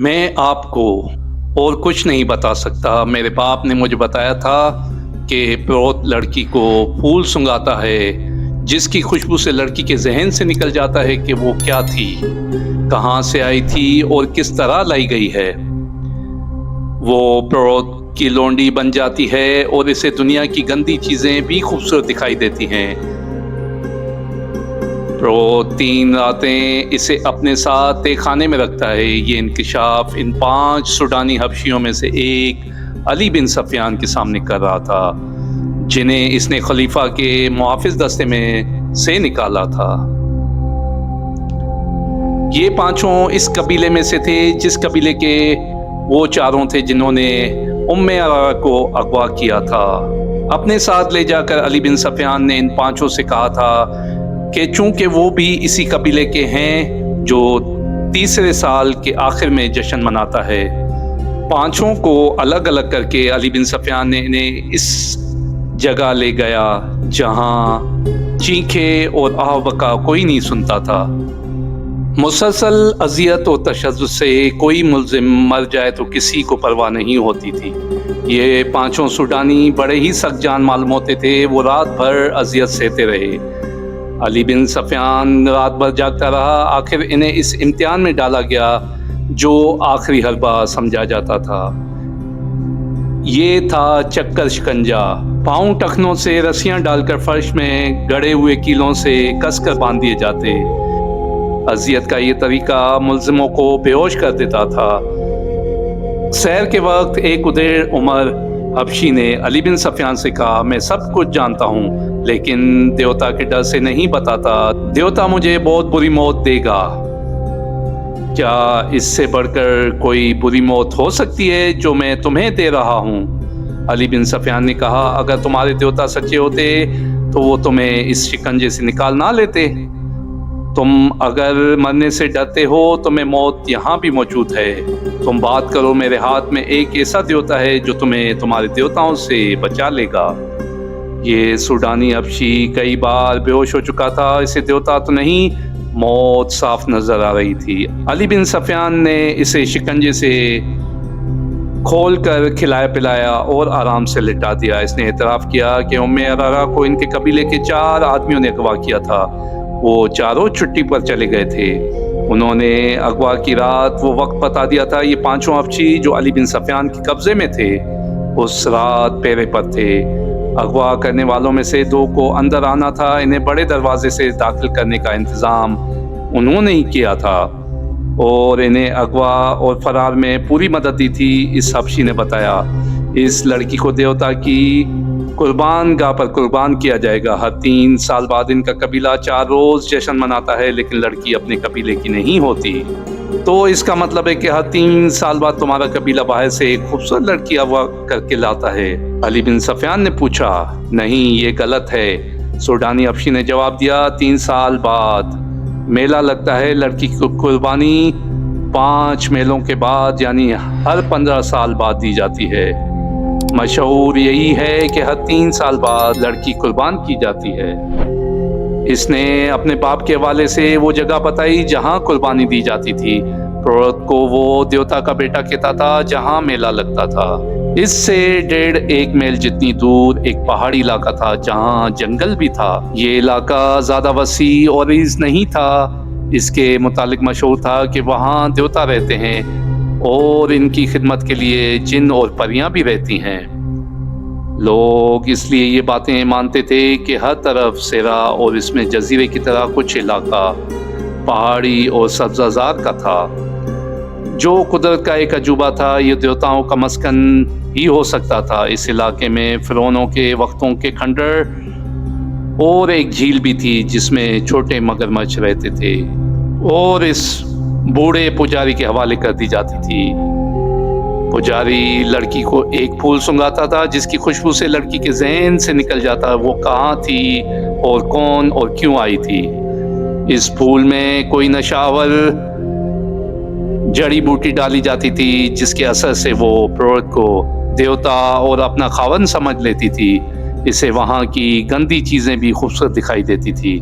मैं आपको और कुछ नहीं बता सकता। मेरे बाप ने मुझे बताया था कि प्रोत लड़की को फूल सुंघाता है, जिसकी खुशबू से लड़की के ज़हन से निकल जाता है कि वो क्या थी, कहाँ से आई थी और किस तरह लाई गई है। वो प्रोत की लौंडी बन जाती है और इसे दुनिया की गंदी चीज़ें भी खूबसूरत दिखाई देती हैं। प्रोत 3 रातें इसे अपने साथ तहखाने में रखता है। ये इंकशाफ इन 5 सूडानी हबशियों में से एक अली बिन सफियान के सामने कर रहा था, जिन्हें इसने खलीफा के मुहाफिज दस्ते में से निकाला था। ये 5 इस कबीले में से थे जिस कबीले के वो 4 थे जिन्होंने उम्मे अरारा को अगवा किया था। अपने साथ ले जाकर अली बिन सफियान ने इन 5 से कहा था कि चूंकि वो भी इसी कबीले के हैं जो तीसरे साल के आखिर में जश्न मनाता है। 5 को अलग अलग करके अली बिन सफियान ने इन्हें इस जगह ले गया जहां चीखे और आह बका कोई नहीं सुनता था। मुसलसल अजियत और तशद्दुद से कोई मुल्जिम मर जाए तो किसी को परवाह नहीं होती थी। ये 5 सूडानी बड़े ही सख्त जान मालूम होते थे। वो रात भर अजियत सहते रहे। अली बिन सफियान रात भर जागता रहा। आखिर इन्हें इस इम्तिहान में डाला गया जो आखिरी हरबा समझा जाता था। ये था चक्कर शिकंजा। पाँव टखनों से रस्सियां डालकर फर्श में गड़े हुए कीलों से कसकर बांध दिए जाते। अजियत का ये तरीका मुल्जिमों को बेहोश कर देता था। सैर के वक्त एक उदेर उमर हबशी ने अली बिन सफियान से कहा, मैं सब कुछ जानता हूँ लेकिन देवता के डर से नहीं बताता। देवता मुझे बहुत बुरी मौत देगा। क्या इससे बढ़कर कोई बुरी मौत हो सकती है जो मैं तुम्हें दे रहा हूँ? अली बिन सफियान ने कहा, अगर तुम्हारे देवता सच्चे होते तो वो तुम्हें इस शिकंजे से निकाल ना लेते। तुम अगर मरने से डरते हो तो मैं मौत यहाँ भी मौजूद है। तुम बात करो, मेरे हाथ में एक ऐसा देवता है जो तुम्हें तुम्हारे देवताओं से बचा लेगा। ये सूडानी हबशी कई बार बेहोश हो चुका था। इसे देवता तो नहीं, मौत साफ नजर आ रही थी। अली बिन सफियान ने इसे शिकंजे से खोल कर खिलाया पिलाया और आराम से लिटा दिया। इसने एतराफ़ किया कि उम्मे अरारा को इनके कबीले के 4 आदमियों ने अगवा किया था। वो चारों छुट्टी पर चले गए थे। उन्होंने अगवा की रात वो वक्त बता दिया था। ये 5 हबशी जो अली बिन सफियान के कब्जे में थे उस रात पेरे पर थे। अगवा करने वालों में से 2 को अंदर आना था। इन्हें बड़े दरवाजे से दाखिल करने का इंतज़ाम उन्होंने ही किया था और इन्हें अगवा और फरार में पूरी मदद दी थी। इस हबशी ने बताया, इस लड़की को देवता की कुर्बान गाह पर कुर्बान किया जाएगा। हर 3 साल बाद इनका कबीला 4 रोज जश्न मनाता है, लेकिन लड़की अपने कबीले की नहीं होती। तो इसका मतलब है कि हर 3 साल बाद तुम्हारा कबीला बाहर से एक खूबसूरत लड़की अगवा करके लाता है। अली बिन सफियान ने पूछा, नहीं ये गलत है। सूडानी हबशी ने जवाब दिया, 3 साल बाद मेला लगता है। लड़की की कुर्बानी 5 मेलों के बाद यानी हर 15 साल बाद दी जाती है। मशहूर यही है कि हर 3 साल बाद लड़की कुर्बान की जाती है। इसने अपने बाप के हवाले से वो जगह बताई जहां कुर्बानी दी जाती थी। प्रोत को वो देवता का बेटा कहता था जहां मेला लगता था। इससे 1.5 मील जितनी दूर एक पहाड़ी इलाका था जहां जंगल भी था। ये इलाका ज्यादा वसी और रीज़ नहीं था। इसके मुतालिक मशहूर था कि वहां देवता रहते हैं और इनकी खिदमत के लिए जिन और परियां भी रहती हैं। लोग इसलिए ये बातें मानते थे कि हर तरफ सेरा और इसमें जजीरे की तरह कुछ इलाका पहाड़ी और सब्ज़ाज़ार का था जो कुदरत का एक अजूबा था। ये देवताओं का मस्कन ही हो सकता था। इस इलाके में फिरौनों के वक्तों के खंडर और एक झील भी थी जिसमें छोटे मगरमच्छ रहते थे और इस बूढ़े पुजारी के हवाले कर दी जाती थी। पुजारी लड़की को एक फूल सुंघाता था जिसकी खुशबू से लड़की के ज़हन से निकल जाता वो कहाँ थी और कौन और क्यों आई थी। इस फूल में कोई नशावर जड़ी बूटी डाली जाती थी जिसके असर से वो प्रोत को देवता और अपना खावन समझ लेती थी। इसे वहाँ की गंदी चीज़ें भी खूबसूरत दिखाई देती थी।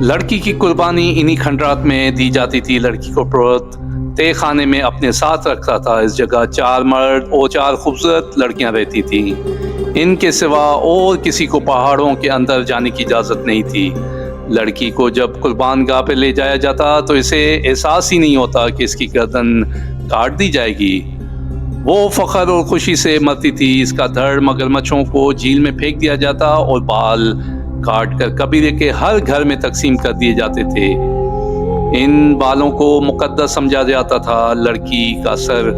लड़की की कुर्बानी इन्हीं खंडरात में दी जाती थी। लड़की को पुरोहित तय खाने में अपने साथ रखता था। इस जगह 4 मर्द और 4 खूबसूरत लड़कियां रहती थी। इनके सिवा और किसी को पहाड़ों के अंदर जाने की इजाज़त नहीं थी। लड़की को जब कुर्बान गाह पे ले जाया जाता तो इसे एहसास ही नहीं होता कि इसकी गर्दन काट दी जाएगी। वो फख्र और खुशी से मरती थी। इसका धड़ मगरमच्छों को झील में फेंक दिया जाता और बाल काट कर कबीले के हर घर में तकसीम कर दिए जाते थे। इन बालों को मुकद्दस समझा जाता था। लड़की का सर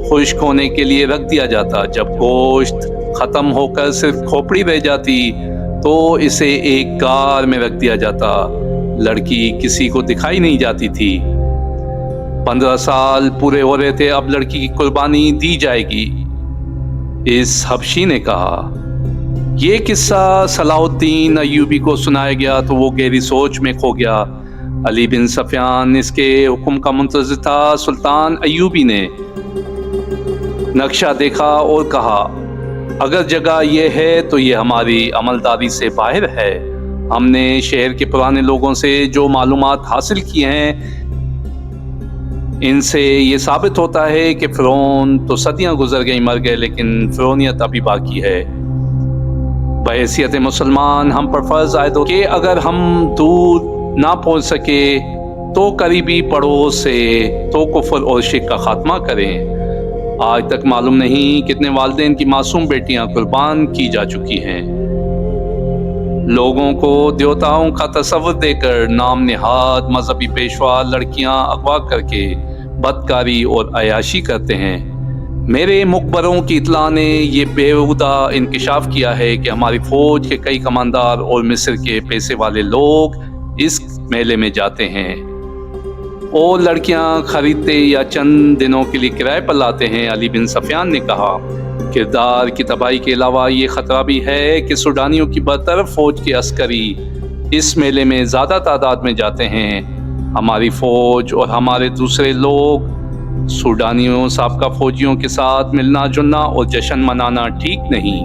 खुश्क होने के लिए रख दिया जाता। जब गोश्त खत्म होकर सिर्फ खोपड़ी रह जाती तो इसे एक गार में रख दिया जाता। लड़की किसी को दिखाई नहीं जाती थी। 15 साल पूरे हो रहे थे, अब लड़की की कुर्बानी दी जाएगी, इस हबशी ने कहा। ये किस्सा सलाहुद्दीन अय्यूबी को सुनाया गया तो वो गहरी सोच में खो गया। अली बिन सफियान इसके हुक्म का मुंतज़िर था। सुल्तान अय्यूबी ने नक्शा देखा और कहा, अगर जगह ये है तो ये हमारी अमलदारी से बाहर है। हमने शहर के पुराने लोगों से जो मालूमात हासिल की हैं, इनसे ये साबित होता है कि फ़िरौन तो सदियां गुजर गई, मर गए, लेकिन फ़िरौनियत अभी बाकी है। बहैसियत मुसलमान हम पर फ़र्ज़ आयद हो कि अगर हम दूर ना पहुंच सके तो करीबी पड़ोस से तो कुफ्र और शिर्क का खात्मा करें। आज तक मालूम नहीं कितने वालिदैन की मासूम बेटियां कुर्बान की जा चुकी हैं। लोगों को देवताओं का तस्वुर देकर नाम निहाद मजहबी पेशवा लड़कियां अगवा करके बदकारी और अयाशी करते हैं। मेरे मुखबरों की इतला ने ये बेहुदा इंकशाफ किया है कि हमारी फौज के कई कमांडर और मिस्र के पैसे वाले लोग इस मेले में जाते हैं और लड़कियां खरीदते या चंद दिनों के लिए किराए पर लाते हैं। अली बिन सफियान ने कहा, किरदार की तबाही के अलावा ये खतरा भी है कि सूडानियों की बरतरफ फौज के अस्करी इस मेले में ज़्यादा तादाद में जाते हैं। हमारी फौज और हमारे दूसरे लोग सूडानियों साबका फौजियों के साथ मिलना जुलना और जश्न मनाना ठीक नहीं।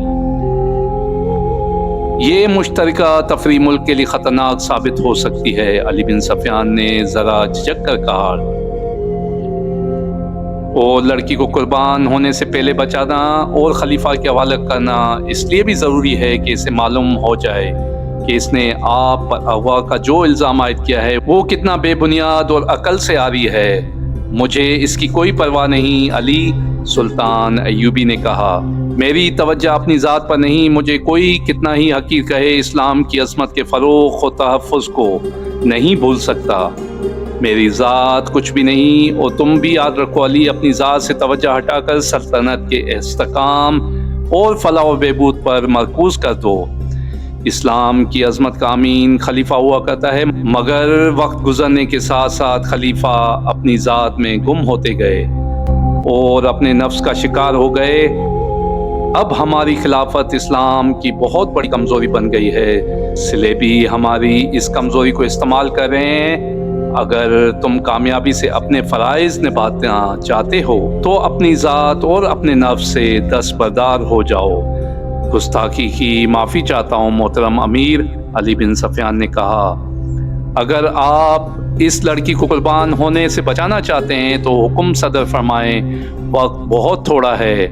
ये मुश्तरका तफरी मुल्क के लिए ख़तरनाक साबित हो सकती है। अली बिन सफियान ने ज़रा झिझक कर कहा, और लड़की को कुर्बान होने से पहले बचाना और खलीफा के हवाले करना इसलिए भी ज़रूरी है कि इसे मालूम हो जाए कि इसने आप पर अगवा का जो इल्ज़ाम आयद किया है वो कितना बेबुनियाद और अकल से आरी है। मुझे इसकी कोई परवाह नहीं, अली, सुल्तान अय्यूबी ने कहा। मेरी तवज्जो अपनी ज़ात पर नहीं, मुझे कोई कितना ही हकीर कहे, इस्लाम की अज़मत के फ़रोग़ और तहफ़्फ़ुज़ को नहीं भूल सकता। मेरी ज़ात कुछ भी नहीं, और तुम भी याद रखो अली, अपनी ज़ात से तवज्जो हटाकर सल्तनत के इस्तेकाम और फलाह व बहबूद पर मरकूज़ कर दो। इस्लाम की अज़मत का अमीन खलीफा हुआ करता है, मगर वक्त गुजरने के साथ साथ खलीफा अपनी ज़ात में गुम होते गए और अपने नफ्स का शिकार हो गए। अब हमारी खिलाफत इस्लाम की बहुत बड़ी कमज़ोरी बन गई है। सिलेबी हमारी इस कमज़ोरी को इस्तेमाल कर रहे हैं। अगर तुम कामयाबी से अपने फ़राइज़ निभाना चाहते हो तो अपनी ज़ात और अपने नफ्स से दस्तबरदार हो जाओ। गुस्ताखी की माफ़ी चाहता हूँ मोहतरम अमीर, अली बिन सफियान ने कहा। अगर आप इस लड़की को कुर्बान होने से बचाना चाहते हैं तो हुक्म सदर फरमाएं, वक्त बहुत थोड़ा है,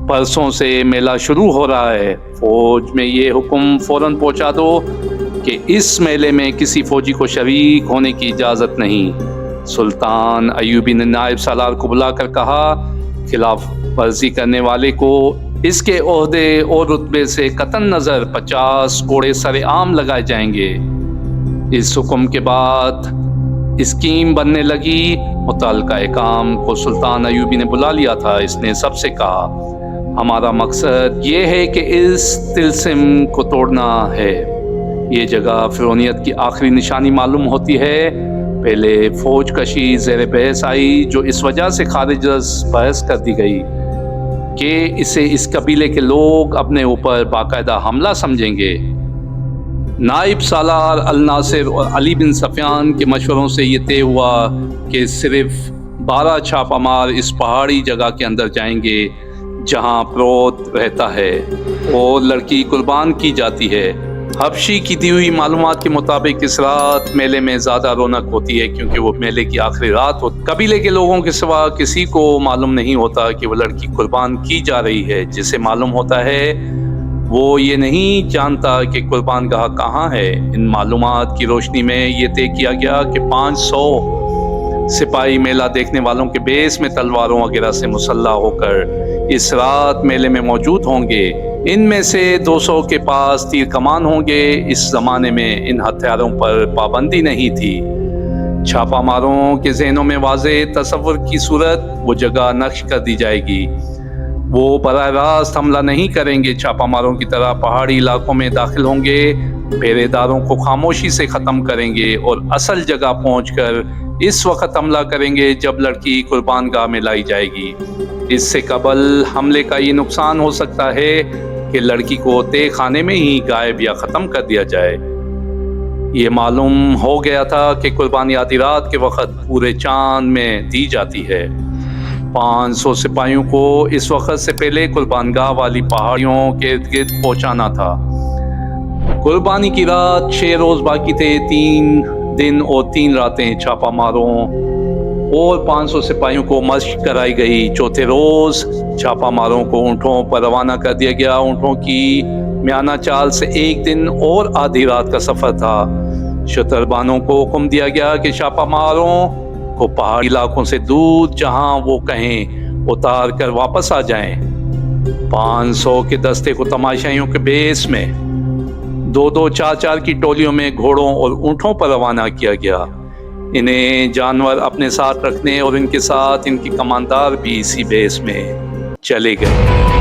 परसों से मेला शुरू हो रहा है। फौज में ये हुक्म फ़ौरन पहुँचा दो कि इस मेले में किसी फौजी को शरीक होने की इजाज़त नहीं। सुल्तान अय्यूबी ने नायब सालार को बुलाकर कहा, खिलाफ वर्जी करने वाले को इसके ओहदे और रुतबे से कतन नज़र 50 कोड़े सरेआम लगाए जाएंगे। इस हुक्म के बाद स्कीम बनने लगी। मुतल्लिका काम को सुल्तान अय्यूबी ने बुला लिया था। इसने सबसे कहा, हमारा मकसद ये है कि इस तिलस्म को तोड़ना है। ये जगह फ़िरौनियत की आखिरी निशानी मालूम होती है। पहले फौज कशी ज़ेर बहस आई, जो इस वजह से खारिज बहस कर दी गई कि इसे इस कबीले के लोग अपने ऊपर बाकायदा हमला समझेंगे। नाइब सालार अल नासिर और अली बिन सफियान के मशवरों से ये तय हुआ कि सिर्फ 12 छापामार इस पहाड़ी जगह के अंदर जाएंगे जहां प्रोत रहता है और लड़की कुर्बान की जाती है। حبشی کی دی ہوئی معلومات کے مطابق اس رات میلے میں زیادہ رونق ہوتی ہے کیونکہ وہ میلے کی آخری رات ہوتی ہے۔ قبیلے کے لوگوں کے سوا کسی کو معلوم نہیں ہوتا کہ وہ لڑکی قربان کی جا رہی ہے۔ جسے معلوم ہوتا ہے وہ یہ نہیں جانتا کہ قربان گاہ کہاں ہے۔ ان معلومات کی روشنی میں یہ طے کیا گیا کہ 500 سپاہی میلہ دیکھنے والوں کے بیس میں تلواروں وغیرہ سے مسلح ہو کر اس رات میلے میں موجود ہوں گے۔ ان میں سے 200 کے پاس تیر کمان ہوں گے۔ اس زمانے میں ان ہتھیاروں پر پابندی نہیں تھی۔ چھاپا ماروں کے ذہنوں میں واضح تصور کی صورت وہ جگہ نقش کر دی جائے گی۔ وہ براہ راست حملہ نہیں کریں گے، چھاپا ماروں کی طرح پہاڑی علاقوں میں داخل ہوں گے، پہرے داروں کو خاموشی سے ختم کریں گے اور اصل جگہ پہنچ کر اس وقت حملہ کریں گے جب لڑکی قربان گاہ میں لائی جائے گی۔ اس سے قبل حملے کا یہ نقصان ہو سکتا ہے کہ لڑکی کو تہہ خانے میں ہی غائب یا ختم کر دیا جائے۔ یہ معلوم ہو گیا تھا کہ قربانی آدھی رات کے وقت پورے چاند میں دی جاتی ہے۔ 500 سپاہیوں کو اس وقت سے پہلے قربان گاہ والی پہاڑیوں کے ارد گرد پہنچانا تھا۔ قربانی کی رات 6 روز باقی تھے، 3 دن اور 3 راتیں چھاپا ماروں اور 500 سپاہیوں کو مشق کرائی گئی۔ چوتھے روز چھاپا ماروں کو اونٹوں پر روانہ کر دیا گیا۔ اونٹوں کی میانہ چال سے 1 دن اور آدھی رات کا سفر تھا۔ شتربانوں کو حکم دیا گیا کہ چھاپا ماروں کو پہاڑی علاقوں سے دور جہاں وہ کہیں اتار کر واپس آ جائیں۔ 500 کے دستے کو تماشائیوں کے بیس میں 2-2 4-4 کی ٹولیوں میں گھوڑوں اور اونٹوں پر روانہ کیا گیا۔ انہیں جانور اپنے ساتھ رکھنے اور ان کے ساتھ ان کے کماندار بھی اسی بیس میں چلے گئے۔